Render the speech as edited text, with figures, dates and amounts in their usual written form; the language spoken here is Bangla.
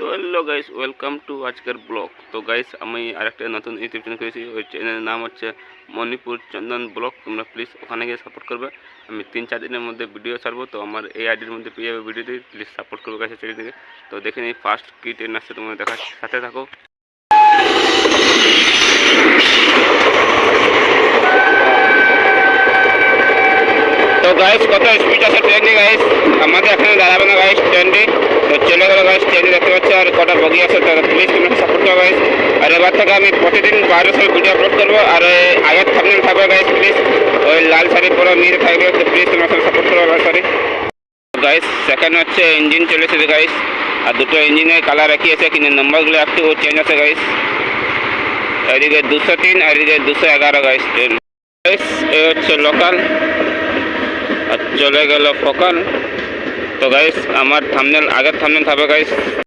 তো হ্যালো গাইস, ওয়েলকাম টু আজকের ব্লগ। তো গাইস, আমি আরেকটা নতুন ইউটিউব চ্যানেল করেছি। ওই চ্যানেলের নাম হচ্ছে মণিপুর চন্দন ব্লগ। তোমরা প্লিজ ওখানে গিয়ে সাপোর্ট করবে। আমি 3-4 দিনের মধ্যে ভিডিও ছাড়বো, তো আমার এই আইডির মধ্যে পেয়ে যাবে ভিডিওটি। প্লিজ সাপোর্ট করবে গাইস চারিদিকে। তো দেখে নিই ফার্স্ট কী ট্রেন আসছে, তোমরা দেখার সাথে থাকো। তো গাইস, কত স্পিড আছে ট্রেনটি গাইস, আমাদের এখানে দাঁড়াবে না গাইস ট্রেনটি। তো চলে গেল গাইস, ট্রেনটি দেখতে পাচ্ছি। আর কটা বগি আছে, তো প্লিজ তোমরা সাপোর্ট করো গাইস। আর এবার থেকে আমি প্রতিদিন 1200 ভিডিও আপলোড করবো। আর আগের থাম্বনেল থাকবে গাইস, প্লিজ ওই লাল শাড়ি পরে মেয়ে থাকবে, তো প্লিজ তোমরা সাপোর্ট করো লাল শাড়ি। গাইস, সেখানে হচ্ছে ইঞ্জিন চলে এসেছে গাইস। আর দুটো ইঞ্জিনের কালার একই আছে, কিন্তু নম্বরগুলো একটু চেঞ্জ আছে গাইস। এদিকে 203 আর এদিকে 211 গাইস ট্রেন। গাইস, এই হচ্ছে লোকাল আর চলে গেল ফোকাল। তো গাইস, আমার থাম্বনেল আগের থাম্বনেল থাকবে গাইস।